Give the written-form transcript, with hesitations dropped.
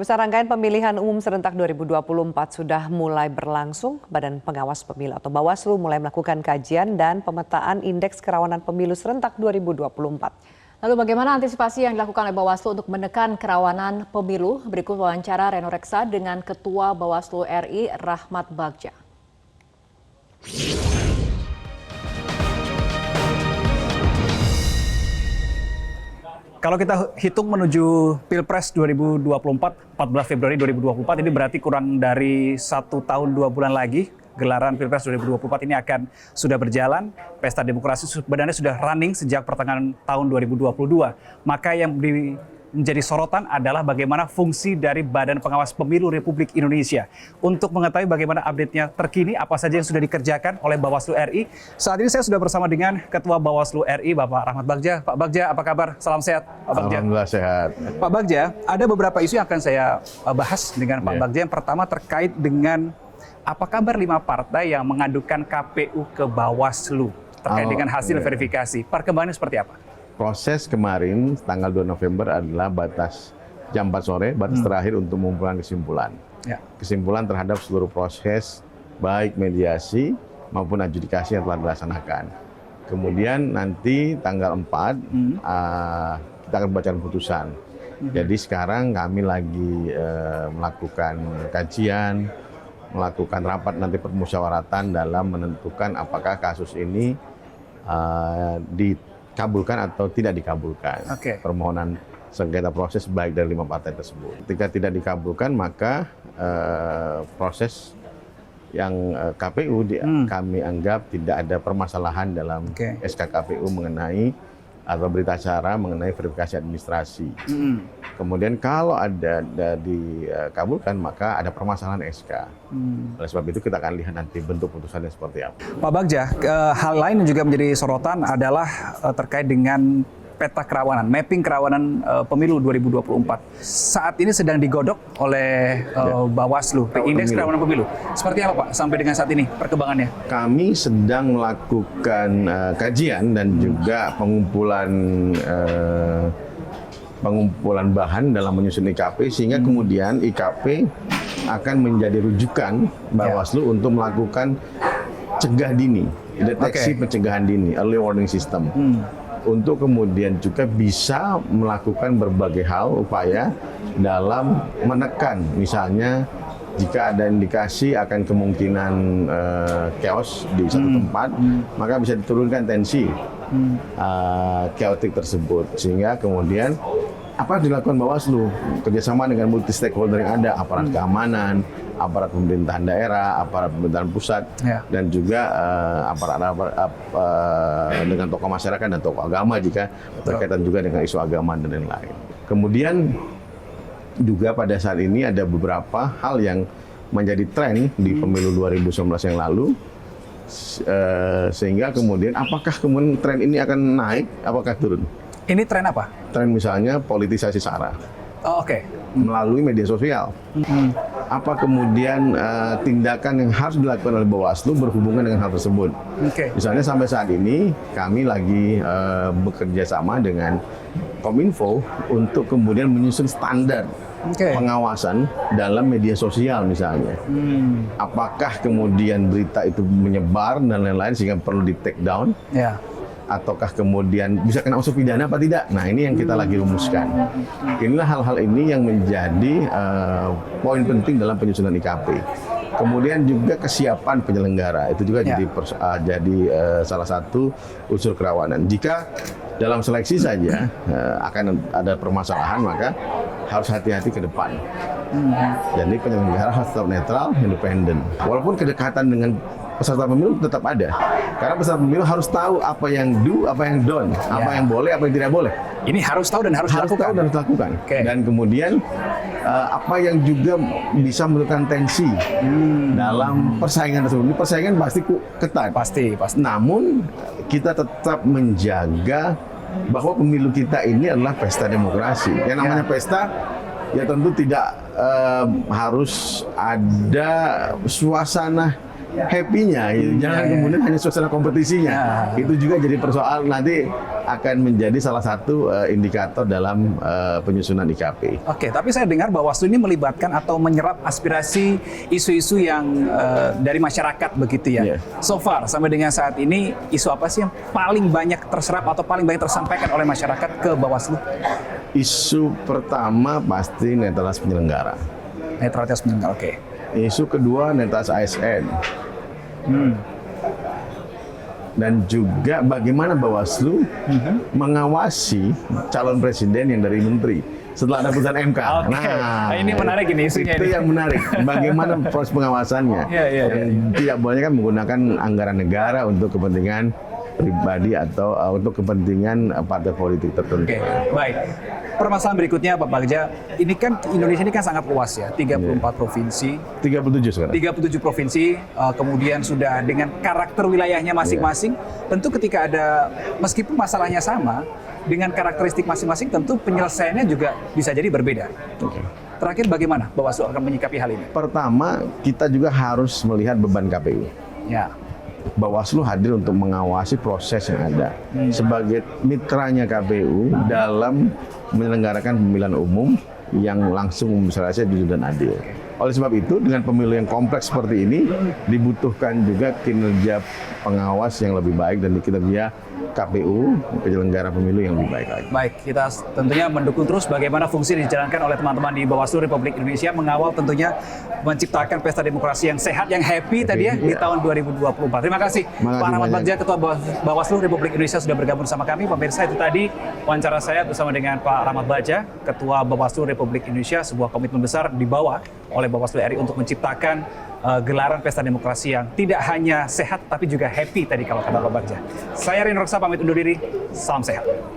Pemirsa, rangkaian pemilihan umum serentak 2024 sudah mulai berlangsung. Badan Pengawas Pemilu atau Bawaslu mulai melakukan kajian dan pemetaan indeks kerawanan pemilu serentak 2024. Lalu bagaimana antisipasi yang dilakukan oleh Bawaslu untuk menekan kerawanan pemilu? Berikut wawancara Reno Reksa dengan Ketua Bawaslu RI Rahmat Bagja. Kalau kita hitung menuju Pilpres 2024, 14 Februari 2024, ini berarti kurang dari 1 tahun 2 bulan lagi gelaran Pilpres 2024 ini akan sudah berjalan. Pesta demokrasi sebenarnya sudah running sejak pertengahan tahun 2022. Maka yang menjadi sorotan adalah bagaimana fungsi dari Badan Pengawas Pemilu Republik Indonesia. Untuk mengetahui bagaimana update-nya terkini, apa saja yang sudah dikerjakan oleh Bawaslu RI. Saat ini saya sudah bersama dengan Ketua Bawaslu RI, Bapak Rahmat Bagja. Pak Bagja, apa kabar? Salam sehat, Pak Bagja. Alhamdulillah sehat. Pak Bagja, ada beberapa isu yang akan saya bahas dengan Pak Bagja. Yang pertama terkait dengan apa kabar 5 partai yang mengadukan KPU ke Bawaslu terkait dengan hasil verifikasi. Perkembangannya seperti apa? Proses kemarin tanggal 2 November adalah batas jam 4 sore, batas terakhir untuk mengumpulkan kesimpulan. Ya. Kesimpulan terhadap seluruh proses, baik mediasi maupun adjudikasi yang telah dilaksanakan. Kemudian nanti tanggal 4, kita akan membacakan putusan. Jadi sekarang kami lagi melakukan kajian, melakukan rapat nanti permusyawaratan dalam menentukan apakah kasus ini dikabulkan atau tidak dikabulkan. Permohonan sengketa proses baik dari 5 partai tersebut. Ketika tidak dikabulkan, maka proses yang KPU kami anggap tidak ada permasalahan dalam SK KPU mengenai atau berita acara mengenai verifikasi administrasi. Kemudian kalau ada dikabulkan, maka ada permasalahan SK. Oleh sebab itu kita akan lihat nanti bentuk putusannya seperti apa. Pak Bagja, hal lain yang juga menjadi sorotan adalah terkait dengan peta kerawanan, mapping kerawanan pemilu 2024. Saat ini sedang digodok oleh Bawaslu, indeks kerawanan pemilu. Seperti apa Pak sampai dengan saat ini perkembangannya? Kami sedang melakukan kajian dan juga pengumpulan bahan dalam menyusun IKP, sehingga kemudian IKP akan menjadi rujukan Bawaslu untuk melakukan cegah dini, deteksi pencegahan dini, early warning system. Untuk kemudian juga bisa melakukan berbagai hal, upaya dalam menekan, misalnya jika ada indikasi akan kemungkinan chaos di satu tempat, maka bisa diturunkan tensi chaotic tersebut, sehingga kemudian apa yang dilakukan Bawaslu kerjasama dengan multi stakeholder yang ada, aparat keamanan, aparat pemerintahan daerah, aparat pemerintahan pusat, dan juga aparat dengan tokoh masyarakat dan tokoh agama jika berkaitan juga dengan isu agama dan lain-lain. Kemudian juga pada saat ini ada beberapa hal yang menjadi tren di pemilu 2019 yang lalu, sehingga kemudian apakah kemudian tren ini akan naik, apakah turun? Ini tren apa? Tren misalnya politisasi SARA. Melalui media sosial. Apa kemudian tindakan yang harus dilakukan oleh Bawaslu berhubungan dengan hal tersebut? Misalnya sampai saat ini kami lagi bekerja sama dengan Kominfo untuk kemudian menyusun standar pengawasan dalam media sosial misalnya. Apakah kemudian berita itu menyebar dan lain-lain sehingga perlu di take down? Ataukah kemudian bisa kena unsur pidana apa tidak? Nah, ini yang kita lagi rumuskan. Inilah hal-hal ini yang menjadi poin penting dalam penyusunan IKP. Kemudian juga kesiapan penyelenggara, itu juga jadi salah satu unsur kerawanan. Jika dalam seleksi saja akan ada permasalahan, maka harus hati-hati ke depan. Jadi penyelenggara harus tetap netral, independen. Walaupun kedekatan dengan peserta pemilu tetap ada. Karena peserta pemilu harus tahu apa yang do, apa yang don't, apa yang boleh, apa yang tidak boleh. Ini harus tahu dan harus dilakukan. Dan kemudian apa yang juga bisa menurunkan tensi dalam persaingan tersebut. Ini persaingan pasti ketat. Pasti. Namun kita tetap menjaga bahwa pemilu kita ini adalah pesta demokrasi. Yang namanya pesta, ya tentu tidak harus ada suasana happy-nya, gitu. Jangan kemudian hanya suasana kompetisinya. Itu juga jadi persoalan, nanti akan menjadi salah satu indikator dalam penyusunan IKP. Oke, tapi saya dengar Bawaslu ini melibatkan atau menyerap aspirasi isu-isu yang dari masyarakat begitu ya. So far, sampai dengan saat ini, isu apa sih yang paling banyak terserap atau paling banyak tersampaikan oleh masyarakat ke Bawaslu? Isu pertama pasti netralitas penyelenggara. Netralitas penyelenggara, oke. Isu kedua netralitas ASN. Dan juga bagaimana Bawaslu mengawasi calon presiden yang dari menteri setelah ada putusan MK. Nah, ini menarik ini isunya. Itu yang menarik. Bagaimana proses pengawasannya? Tidak boleh kan menggunakan anggaran negara untuk kepentingan pribadi atau untuk kepentingan partai politik tertentu. Oke, baik. Permasalahan berikutnya Pak Bagja, ini kan Indonesia ini kan sangat luas ya, 34 provinsi. 37 sekarang. 37 provinsi, kemudian sudah dengan karakter wilayahnya masing-masing. Tentu ketika ada, meskipun masalahnya sama, dengan karakteristik masing-masing tentu penyelesaiannya juga bisa jadi berbeda. Terakhir bagaimana Bawaslu akan menyikapi hal ini? Pertama, kita juga harus melihat beban KPU. Ya. Bawaslu hadir untuk mengawasi proses yang ada sebagai mitranya KPU dalam menyelenggarakan pemilihan umum yang langsung membesarkan jujur dan adil. Oleh sebab itu, dengan pemilu yang kompleks seperti ini, dibutuhkan juga kinerja pengawas yang lebih baik dan kinerja KPU, penyelenggara pemilu yang lebih baik lagi. Baik, kita tentunya mendukung terus bagaimana fungsi yang dijalankan oleh teman-teman di Bawaslu Republik Indonesia mengawal tentunya menciptakan pesta demokrasi yang sehat, yang happy tadi ya di tahun 2024. Terima kasih Pak Rahmat Bagja, Ketua Bawaslu Republik Indonesia sudah bergabung sama kami. Pemirsa, itu tadi wawancara saya bersama dengan Pak Rahmat Bagja, Ketua Bawaslu Republik Indonesia, sebuah komitmen besar dibawa oleh Bawaslu RI untuk menciptakan gelaran pesta demokrasi yang tidak hanya sehat tapi juga happy tadi kalau kata Pak Bagja. Saya Rino Reksa pamit undur diri, salam sehat.